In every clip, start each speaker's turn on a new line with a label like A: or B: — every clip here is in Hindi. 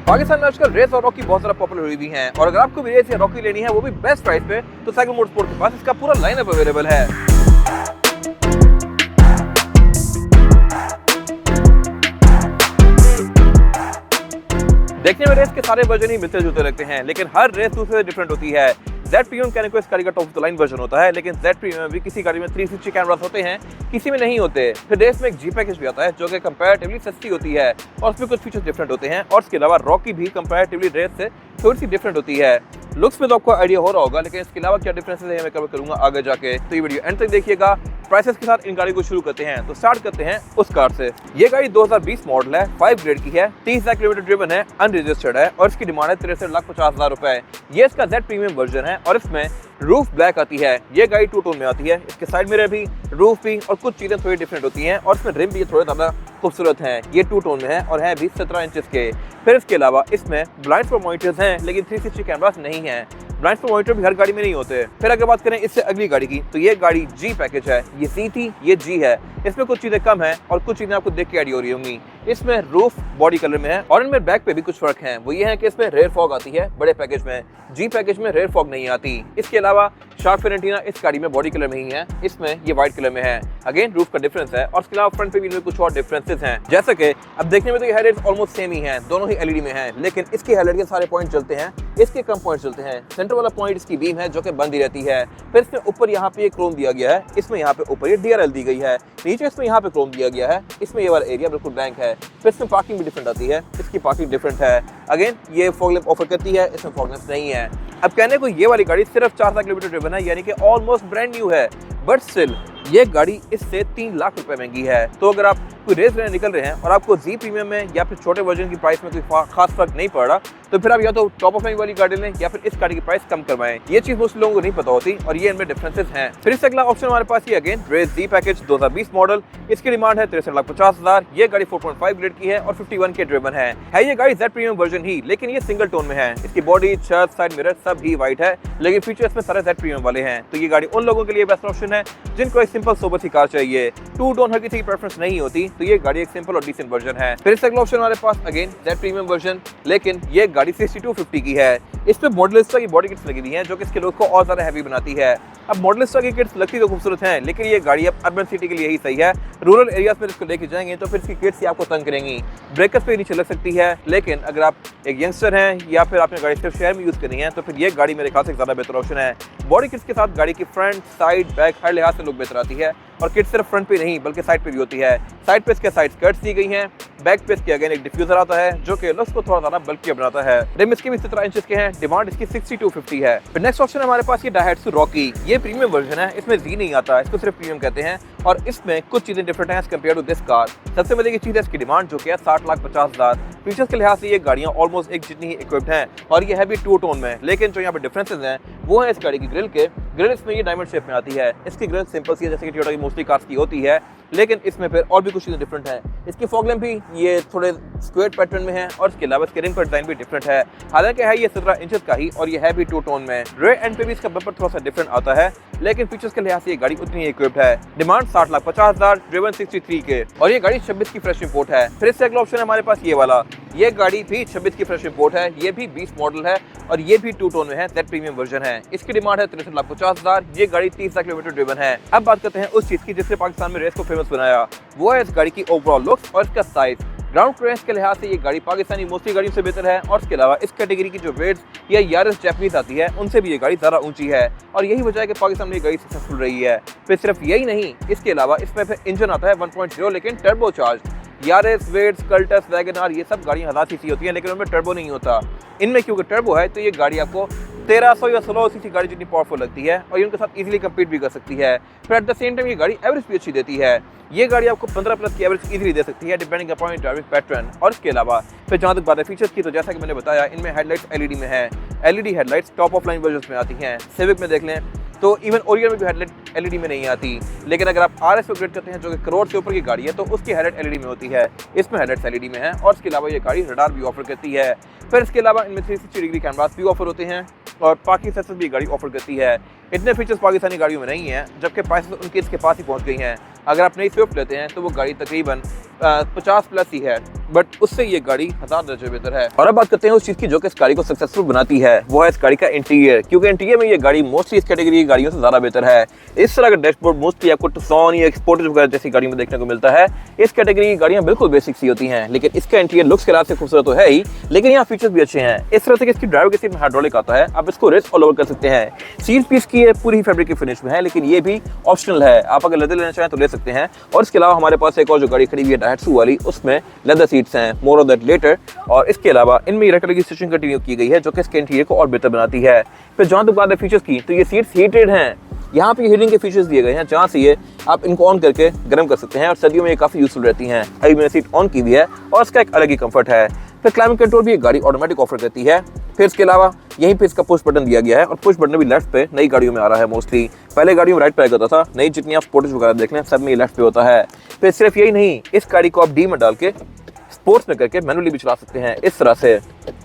A: पाकिस्तान में आजकल रेस और रॉकी बहुत ज्यादा पॉपुलर हुई भी हैं और अगर आपको भी रेस या रॉकी लेनी है वो भी बेस्ट प्राइस पे तो साइकिल मोटरस्पोर्ट के पास इसका पूरा लाइनअप अवेलेबल है। देखने में रेस के सारे वर्जन ही मिलते जुलते लगते हैं लेकिन हर रेस दूसरे से डिफरेंट होती है। Z प्रीमियम कैनिको इस गाड़ी का top of the line version होता है लेकिन Z प्रीमियम में भी किसी गाड़ी में 360 कैमरास होते हैं, किसी में नहीं होते। फिर रेस में एक जी पैकेज भी आता है जो कि कंपैरेटिवली सस्ती होती है और उसमें कुछ फीचर्स डिफरेंट होते हैं और इसके अलावा रॉकी भी कंपैरेटिवली रेस से थोड़ी सी डिफरेंट होती है। लुक्स में तो आपको आइडिया हो रहा होगा लेकिन इसके अलावा क्या डिफरेंसेस है मैं कवर करूंगा आगे जाके, तो ये वीडियो एंड तक देखिएगा। प्राइसेस के साथ इन गाड़ी को शुरू करते हैं तो स्टार्ट करते हैं उस कार से। ये गाड़ी 2020 मॉडल है, 5 ग्रेड की है, 30 लाख किलोमीटर ड्रिवन है, अनरजिस्टर्ड है और इसकी डिमांड है 63,50,000 रुपए। ये इसका Z प्रीमियम वर्जन है और इसमें रूफ ब्लैक आती है। ये गाड़ी टू टोन में आती है, इसके साइड मिरर भी, रूफ भी और कुछ चीजें थोड़ी डिफरेंट होती हैं और इसमें रिम भी थोड़े ज्यादा खूबसूरत हैं। ये टू टोन में है और है भी 17 इंचेस के। फिर इसके अलावा इसमें ब्लाइंड स्पॉट मॉनिटर्स हैं लेकिन 360 कैमरास नहीं है। ब्लाइंड स्पॉट मॉनिटर भी हर गाड़ी में नहीं होते। फिर अगर बात करें इससे अगली गाड़ी की तो ये गाड़ी जी पैकेज है, ये C थी ये G है। इसमें कुछ चीजें कम है और कुछ चीजें आपको देख के आइडिया हो रही होंगी। इसमें रूफ बॉडी कलर में है और इनमें बैक पे भी कुछ फर्क है। वो ये है कि इसमें रेयर फॉग आती है बड़े पैकेज में, जी पैकेज में रेयर फॉग नहीं आती। इसके अलावा शार्क फिन एंटीना इस गाड़ी में बॉडी कलर में ही है, इसमें ये व्हाइट कलर में है। अगेन रूफ का डिफरेंस है और इसके अलावा फ्रंट पे भी इनमें कुछ और डिफरेंसेस हैं। जैसे कि अब देखने में तो ये हेडलाइट्स ऑलमोस्ट सेम ही हैं, दोनों ही LED में हैं लेकिन इसकी हेडलाइट के सारे पॉइंट चलते हैं, इसके कम पॉइंट चलते हैं। सेंटर वाला पॉइंट इसकी बीम है जो कि बंद ही रहती है। फिर इसमें ऊपर यहाँ पे क्रोम दिया गया है, इसमें यहाँ पे ऊपर ये DRL दी गई है, नीचे इसमें यहाँ पे क्रोम दिया गया है, इसमें ये वाला एरिया बिल्कुल ब्लैंक है। फिर इसमें पार्किंग भी डिफरेंट आती है, इसकी पार्किंग डिफरेंट है। अगेन ये फॉग लैंप ऑफर करती है, इसमें फॉग लैंप नहीं है। अब कहने को ये वाली गाड़ी सिर्फ 4 लाख किलोमीटर ड्रिवन है यानी कि ऑलमोस्ट ब्रांड न्यू है, बट स्टिल ये गाड़ी इससे 3 लाख रुपए महंगी है। तो अगर आप कोई रेस लेने निकल रहे हैं और आपको जी प्रीमियम में या फिर छोटे वर्जन की प्राइस में कोई खास फर्क नहीं पड़ रहा तो फिर आप या तो टॉप ऑफ लाइन वाली गाड़ी लें या फिर इस गाड़ी की प्राइस कम करवाएं। ये चीज मोस्ट लोगों को नहीं पता होती और ये इनमें डिफरेंसेस हैं। फिर इससे अगला ऑप्शन हमारे पास ये अगेन रेस जी पैकेज 2020 मॉडल, इसकी डिमांड है 63,50,000। ये गाड़ी 4.5 ग्रेड की है और 51 के ड्रिवन है। ये गाड़ी Z प्रीमियम वर्जन ही लेकिन ये सिंगल टोन में है। इसकी बॉडी, छत, साइड मिरर सब ही व्हाइट है लेकिन फीचर्स में सारे Z प्रीमियम वाले हैं। तो ये गाड़ी उन लोगों के लिए बेस्ट ऑप्शन है जिनको एक सिंपल सोबर सी कार चाहिए। टू टोन हर किसी की प्रेफरेंस नहीं होती तो ये गाड़ी एक सिंपल और डिसेंट वर्जन है। फिर इसका अगला ऑप्शन हमारे पास अगेन Z प्रीमियम वर्जन लेकिन ये गाड़ी 6250 की है। इस पे मॉडलिस्टा की बॉडी किट्स लगी हुई हैं जो कि इसके लुक को और ज्यादा हैवी बनाती है। अब मॉडलिस्टा की किट्स लगती तो खूबसूरत हैं लेकिन ये गाड़ी अब अर्बन सिटी के लिए ही सही है। रूरल एरियाज में इसको लेके जाएंगे तो फिर इसकी किट्स ही आपको तंग करेंगी। ब्रेकर्स पे नीचे लग सकती है लेकिन अगर आप एक यंगस्टर हैं या फिर आपने गाड़ी सिर्फ शहर में यूज करनी है तो फिर ये गाड़ी मेरे ख्याल से ज्यादा बेहतर ऑप्शन है। बॉडी किट्स के साथ गाड़ी की फ्रंट, साइड, बैक हर लिहाज से लुक बेहतर आती है और किट सिर्फ फ्रंट पे नहीं बल्कि साइड पे भी होती है। साइड पे इसके साइड स्कर्ट्स दी गई हैं, बैक पे इसके अगेन एक डिफ्यूजर आता है जो कि लुक्स को थोड़ा ज्यादा बल्कि बनाता है। रिम इसके भी 17 इंचेस के हैं, डिमांड इसकी 6250 है। फिर नेक्स्ट ऑप्शन हमारे पास ये डायहाट्सू रॉकी, ये प्रीमियम वर्जन है, इसमें जी नहीं आता, इसको सिर्फ प्रीमियम कहते हैं और इसमें कुछ चीजें डिफरेंट हैं कंपेयर टू दिस कार। सबसे पहले की चीज है इसकी डिमांड जो कि है 60,50,000। फीचर्स के लिहाज से ये गाड़ियां ऑलमोस्ट एक जितनी ही इक्विप्ड हैं और ये है भी टू टोन में लेकिन जो यहाँ पे डिफरेंसेस हैं वो है इस गाड़ी की ग्रिल इसमें ये डायमंड शेप में आती है। इसकी ग्रिल सिंपल सी है जैसे कि टोयोटा की मोस्टली कार्स की होती है लेकिन इसमें फिर और भी कुछ चीजें डिफरेंट है। इसकी फॉग लैंप भी ये थोड़े स्क्वायर पैटर्न में है और इसके अलावा इसके रिम का डिजाइन भी डिफरेंट है। हालांकि है ये 17 इंचेस का ही और ये है भी टू टोन में। रेयर एंड पे भी इसका बम्पर थोड़ा सा डिफरेंट आता है लेकिन फीचर्स के लिहाज से ये गाड़ी उतनी ही इक्विप्ड है। डिमांड 60,50,000, ड्रिवन 63 के और ये गाड़ी 26 की फ्रेश इंपोर्ट है। फिर इससे अगला ऑप्शन है हमारे पास ये वाला, ये गाड़ी भी 26 की फ्रेश इंपोर्ट है, ये भी 20 मॉडल है और ये भी टू टोन में है, Z प्रीमियम वर्जन है। इसकी डिमांड है 63,50,000। ये गाड़ी 30 लाख किलोमीटर ड्रिवन है। अब बात करते हैं उस चीज की जिसने पाकिस्तान में रेस को फेमस बनाया, वो है इस गाड़ी की ओवरऑल लुक्स और इसका साइज। ग्राउंड क्लियरेंस के लिहाज से ये गाड़ी पाकिस्तानी मोस्टली गाड़ियों से बेहतर है और इसके अलावा इस कैटेगरी की जो वेट्स या यारिस जैपनीज आती है उनसे भी ये गाड़ी ज़्यादा ऊंची है और यही वजह है कि पाकिस्तान में ये गाड़ी सक्सेसफुल रही है। फिर सिर्फ यही नहीं, इसके अलावा इसमें फिर इंजन आता है 1.0 लेकिन turbo charge. Yaris, Vitz, Cultus, Wagon R ये सब गाड़ियाँ 1000 सीसी होती हैं लेकिन उनमें टर्बो नहीं होता। इनमें क्योंकि टर्बो है तो ये गाड़ी आपको 1300 या 1600 सीसी गाड़ी जितनी पावरफुल लगती है और ये उनके साथ इजीली कम्पीट भी कर सकती है। फिर एट द सेम टाइम ये गाड़ी एवरेज भी अच्छी देती है। ये गाड़ी आपको 15 प्लस की एवरेज इजीली दे सकती है डिपेंडिंग अपॉन ड्राइविंग पैटर्न। और इसके अलावा फिर जहाँ तक बात है फीचर्स की तो जैसा कि मैंने बताया इनमें हेडलाइट्स LED में है। LED headlights top of line version में आती हैं। सिविक में देख लें तो इवन ओरियन में भी हेडलाइट LED में नहीं आती लेकिन अगर आप RS पे अपग्रेड करते हैं जो कि करोड़ से ऊपर की गाड़ी है तो उसकी हेडलाइट LED में होती है। इसमें हेडलाइट्स LED में है और इसके अलावा ये गाड़ी रडार भी ऑफर करती है। फिर इसके अलावा इनमें 360 डिग्री कैमरास भी ऑफर होते हैं और पार्किंग सेंसर्स भी गाड़ी ऑफर करती है। इतने फीचर्स पाकिस्तानी गाड़ियों में नहीं है, जबकि प्राइसेस उनकी इसके पास ही पहुंच गई हैं। अगर आप नई स्विफ्ट लेते हैं तो वो गाड़ी तकरीबन 50 प्लस ही है, बट उससे ये गाड़ी 1000 दर्जे बेहतर है। और अब बात करते हैं उस चीज़ की जो कि इस गाड़ी को सक्सेसफुल बनाती है, वो है इस गाड़ी का इंटीरियर, क्योंकि इंटीरियर में ये गाड़ी मोस्टली इस कैटेगरी की गाड़ियों से ज़्यादा बेहतर है। इस तरह का डैशबोर्ड मोस्टली आपको टुक्सन या एक्सपोर्टेज वगैरह जैसी गाड़ियों में देखने को मिलता है। इस कैटेगरी की गाड़ियाँ बिल्कुल बेसिक सी होती हैं, लेकिन इसका इंटीरियर लुक्स के लिहाज से खूबसूरत तो है ही, लेकिन यहाँ फीचर्स भी अच्छे हैं। इस तरह से कि इसकी ड्राइवर की सीट में हाइड्रोलिक आता है, आप इसको रेस ऑल ओवर कर सकते हैं। सीट पीस की ये पूरी फैब्रिक की फिनिश में है, लेकिन ये भी ऑप्शनल है, आप अगर लेदर लेना चाहें तो ले सकते हैं। और इसके अलावा हमारे पास एक और जो गाड़ी खड़ी हुई है डायट्सू वाली, उसमें लेदर सीट्स हैं, मोर ऑफ दैट लेटर। और इसके अलावा इनमें रेड कलर की स्टिचिंग कंटिन्यू की गई है, जो कि इसके इंटीरियर को और बेहतर बनाती है। फिर जहाँ तक बात है फीचर्स की, तो ये सीट्स हीटेड हैं। यहाँ पे हीटिंग के फीचर्स दिए गए हैं, जहाँ से ये आप इनको ऑन करके गर्म कर सकते हैं, और सर्दियों में ये काफ़ी यूजफुल रहती हैं। अभी मैंने सीट ऑन की हुई है और इसका एक अलग ही कंफर्ट है। फिर क्लाइमेट कंट्रोल भी ये गाड़ी ऑटोमेटिक ऑफर करती है। फिर इसके अलावा यहीं पे इसका पुश बटन दिया गया है, और पुश बटन भी लेफ्ट पे नई गाड़ियों में आ रहा है मोस्टली। पहले गाड़ियों में राइट पे करता था, नई जितनी आप स्पोर्ट्स वगैरह देख लें सब में लेफ्ट पे होता है। फिर सिर्फ यही नहीं, इस गाड़ी को आप डी में डाल के स्पोर्ट्स में करके मैनुअली भी चला सकते हैं। इस तरह से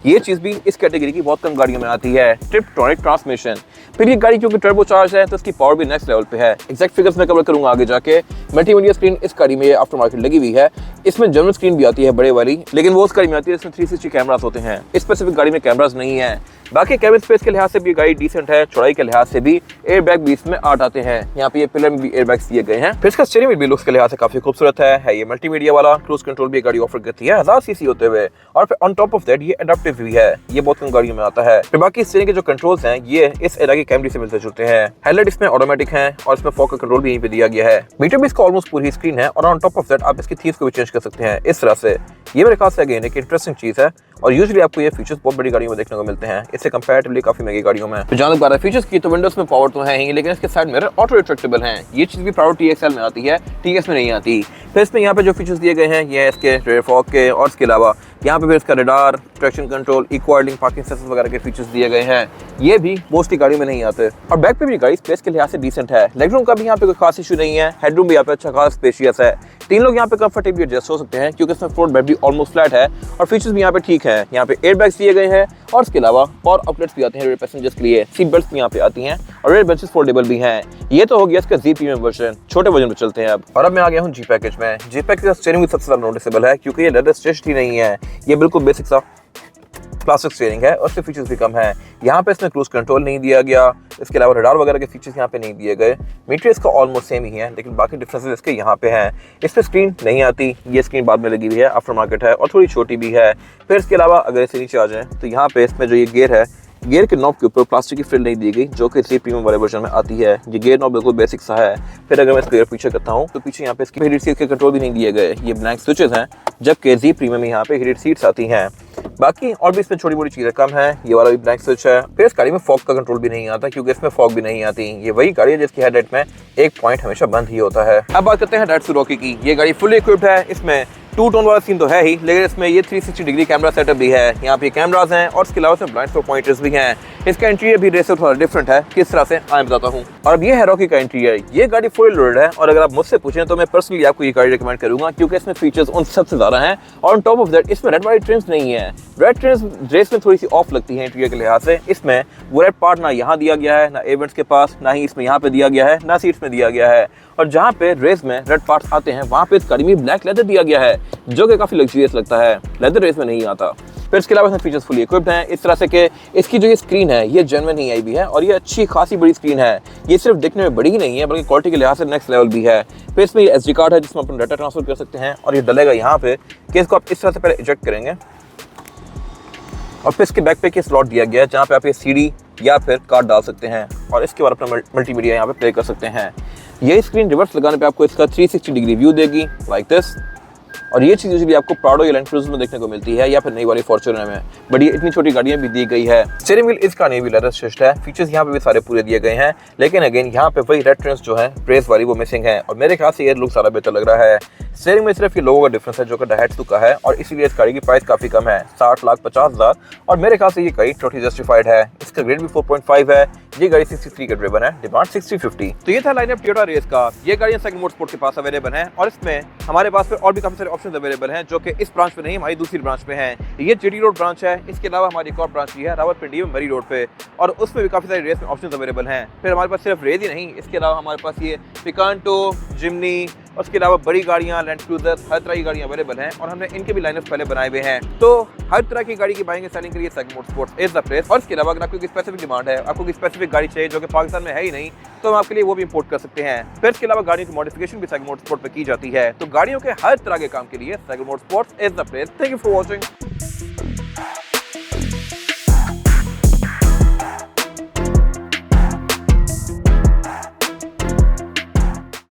A: ये चीज़ भी इस कैटेगरी की बहुत कम गाड़ियों में आती है। ट्रिप्टोनिक ट्रांसमिशन। फिर ये गाड़ी क्योंकि टर्बो चार्ज है तो इसकी पावर भी नेक्स्ट लेवल पे है। एग्जैक्ट फिगर्स में कवर करूंगा आगे जाके। मल्टीमीडिया स्क्रीन इस गाड़ी में आफ्टर मार्केट लगी हुई है। इसमें जनरल स्क्रीन भी आती है बड़े वाली, लेकिन वो उस गाड़ी में आती है इसमें 360 कैमरास होते हैं। इस स्पेसिफिक गाड़ी में कैमरास नहीं है। बाकी कैबिन स्पेस के लिहाज से भी गाड़ी डिसेंट है, चौड़ाई के लिहाज से भी एयर बैग भी इसमें 8 आते हैं। यहाँ पे ये पिलर में भी एयर बैग्स दिए गए हैं। फिर इसका स्टीयरिंग व्हील भी लुक्स के लिहाज से काफी खूबसूरत है ये मल्टीमीडिया वाला। क्रूज कंट्रोल भी गाड़ी ऑफर करती है 1000 सीसी होते हुए, और फिर ऑन टॉप ऑफ दैट ये एडाप्टिव भी है, ये बहुत कम गाड़ियों में आता है। फिर बाकी स्टीयरिंग के जो कंट्रोल्स हैं ये इस एरा की कैमरी से मिलते जुलते हैं। हेडलाइट इसमें ऑटोमेटिक है, और इसमें फॉग का कंट्रोल भी यहीं पे दिया गया है। मीटर भी इसका ऑलमोस्ट पूरी स्क्रीन है, और ऑन टॉप ऑफ दैट आप इसकी थीव्स को भी चेंज कर सकते हैं इस तरह से। ये मेरे खास से अगेन एक इंटरेस्टिंग चीज है, और यूजुअली आपको ये फीचर्स बहुत बड़ी गाड़ियों में देखने को मिलते हैं, इससे कंपैरेटिवली काफी महंगी गाड़ियों में। तो जहां तक बात है फीचर्स की, तो विंडोज में पावर तो है ही, लेकिन इसके साइड मिरर ऑटो रिट्रैक्टेबल हैं। ये चीज भी प्राउड TXL में आती है, TS में नहीं आती। फिर इसमें यहाँ पे जो फीचर्स दिए गए हैं ये है इसके रेयर फॉग के, और इसके अलावा यहाँ पे फिर इसका radar, traction control, eco idling, parking sensors वगैरह के फीचर्स दिए गए हैं। ये भी मोस्टली गाड़ी में नहीं आते। और बैक पे भी गाड़ी स्पेस के लिहाज से डिसेंट है। लेगरूम का भी यहाँ पे कोई खास इशू नहीं है। हेडरूम भी यहाँ पे अच्छा खास स्पेशियस है। 3 लोग यहाँ पे कंफर्टेबली एडजस्ट हो सकते हैं, क्योंकि इसमें फ्रंट बेड भी ऑलमोस्ट फ्लैट है, और फीचर्स भी यहाँ पे ठीक है। यहाँ पे एयर बैग्स दिए गए हैं, और इसके अलावा और आउटलेट्स भी आते हैं रेयर पैसेंजर्स के लिए। सीट बेल्ट्स भी यहाँ पे आती हैं, और रेयर बेंचेस फोल्डेबल भी हैं। ये तो हो गया इसका जी प्रीमियम वर्जन। छोटे वर्जन पे चलते हैं अब। और अब मैं आ गया हूँ जी पैकेज में। जी पैकेज का स्टीयरिंग भी सबसे ज्यादा नोटिसेबल है, क्योंकि ये लेदर स्टिच्ड ही नहीं है, ये बिल्कुल बेसिक सा प्लास्टिक स्टीयरिंग है, और उसके फीचर्स भी कम है। यहाँ पे इसमें क्रूज कंट्रोल नहीं दिया गया, इसके अलावा रडार वगैरह के फीचर्स यहाँ पे नहीं दिए गए। मीटर इसका ऑलमोस्ट सेम ही है, लेकिन बाकी डिफरेंसेस इसके यहाँ पे हैं। इस पर स्क्रीन नहीं आती, ये स्क्रीन बाद में लगी हुई है, आफ्टर मार्केट है, और थोड़ी छोटी भी है। फिर इसके अलावा अगर इसे नीचे आ जाए तो यहाँ पे इसमें जो ये गियर है, गियर के नॉब के ऊपर प्लास्टिक की फ्रिल नहीं दी गई, जो कि जी प्रीमियम वाले वर्जन में आती है। ये गियर नॉब बिल्कुल बेसिक सा है। फिर अगर मैं इसको गियर पीछे करता हूँ तो पीछे यहाँ पे इसकी हीटेड सीट के कंट्रोल भी नहीं दिए गए, ये ब्लैंक स्विचेस हैं, जबकि जी प्रीमियम में यहाँ पे हीटेड सीट्स आती हैं। बाकी और भी इसमें छोटी मोटी चीजें कम है। ये वाला भी ब्लैंक स्विच है। फिर इस गाड़ी में फॉग का कंट्रोल भी नहीं आता, क्योंकि इसमें फॉग भी नहीं आती। ये वही गाड़ी है जिसकी हेडलाइट में एक पॉइंट हमेशा बंद ही होता है। अब बात करते हैं डायट्सू रॉकी की। ये गाड़ी फुली इक्विप्ड है। इसमें 2 टोन वाला सीन तो है ही, लेकिन इसमें ये 360 डिग्री कैमरा सेटअप भी है। यहाँ पे कैमरास हैं, और इसके अलावा ब्लाइंड स्पॉट पॉइंटर्स भी हैं। इसका इंटीरियर भी रेस से थोड़ा डिफरेंट है, किस तरह से मैं बताता हूँ। और अब ये है रॉकी का इंटीरियर। ये गाड़ी फुल लोडेड है, और अगर आप मुझसे पूछें तो मैं पर्सनली आपको ये गाड़ी रिकमेंड करूंगा, क्योंकि इसमें फीचर्स उन सबसे ज्यादा हैं। और ऑन टॉप ऑफ दैट इसमें रेड वाली ट्रिम्स नहीं है। रेड ट्रिम्स रेस में थोड़ी सी ऑफ लगती है इंटीरियर के लिहाज से। इसमें वो रेड पार्ट ना यहाँ दिया गया है, ना एवेंट्स के पास, ना ही इसमें यहाँ पे दिया गया है, ना सीट्स में दिया गया है। और जहाँ पे रेस में रेड पार्ट्स आते हैं, वहाँ पे इस गाड़ी में ब्लैक लेदर दिया गया है, जो कि काफी लग्जरियस लगता है। लेदर रेस में नहीं आता। फिर इसके अलावा इसमें फीचर्स फुली इक्विप्ड हैं, इस तरह से कि इसकी जो ये स्क्रीन है ये जेन्युइन ही आई भी है, और ये अच्छी खासी बड़ी स्क्रीन है। ये सिर्फ दिखने में बड़ी ही नहीं है, बल्कि क्वालिटी के लिहाज से नेक्स्ट लेवल भी है। फिर इसमें ये SD कार्ड है, जिसमें अपना डाटा ट्रांसफर कर सकते हैं, और ये डलेगा यहाँ पे कि इसको आप इस तरह से पहले इजेक्ट करेंगे, और फिर इसके बैक पे के स्लॉट दिया गया है, जहाँ पे आप ये CD या फिर कार्ड डाल सकते हैं, और इसके बाद अपना मल्टीमीडिया यहाँ पे प्ले कर सकते हैं। ये स्क्रीन रिवर्स लगाने पे आपको इसका 360 डिग्री व्यू देगी, लाइक दिस। और ये चीज़ यूजुअली आपको प्राडो या लैंड क्रूज़र में देखने को मिलती है, या फिर नई वाली फॉर्च्यूनर में, बट ये इतनी छोटी गाड़ियाँ भी दी गई है। स्टीयरिंग व्हील इसका नहीं भी लेदर स्टिच्ड है। फीचर्स यहाँ पे भी सारे पूरे दिए गए हैं, लेकिन अगेन यहाँ पे वही रेड ट्रिम्स जो है ब्रेस वाली वो मिसिंग है, और मेरे ख्याल से ये लुक सारा बेहतर लग रहा है। स्टीयरिंग में सिर्फ ये लोगों का डिफरेंस है, जो कि डायट्सू का है, और इसीलिए इस गाड़ी की प्राइस काफी कम है, 60,50,000, और मेरे ख्याल से ये गाड़ी टोटली जस्टिफाइड है। इसका ग्रेड भी 4.5 है। ये गाड़ी 63 का ड्रिवन है, डिमांड 6050। तो ये था लाइनअप टोयोटा रेस का। ये गाड़ियां सेकंड मोटरस्पोर्ट के पास अवेलेबल हैं और इसमें हमारे पास फिर और भी काफी सारे ऑप्शंस अवेलेबल हैं जो कि इस ब्रांच में नहीं, हमारी दूसरी ब्रांच में हैं। ये जीटी रोड ब्रांच है। इसके अलावा हमारी एक और ब्रांच भी है रावलपिंडी में मरी रोड पे, और उसमें भी काफी सारे रेस में ऑप्शंस अवेलेबल हैं। फिर हमारे पास सिर्फ रेस ही नहीं, इसके अलावा हमारे पास ये पिकांटो, जिमनी, उसके अलावा बड़ी गाड़ियां, लैंड क्रूजर, हर तरह की गाड़ियां अवेलेबल हैं और हमने इनके भी लाइनअप पहले बनाए हुए हैं। तो हर तरह की गाड़ी की बाइंग एंड सेलिंग के लिए second motorsports is the place. और इसके अलावा अगर आपको स्पेसिफिक डिमांड है, आपको स्पेसिफिक गाड़ी चाहिए जो कि पाकिस्तान में है ही नहीं, तो हम आपके लिए वो भी इंपोर्ट कर सकते हैं। फिर इसके अलावा गाड़ियों की मॉडिफिकेशन भी सेकंड मोटरस्पोर्ट पे की जाती है। तो गाड़ियों के हर तरह के काम के लिए second motorsports is the place. Thank you for watching.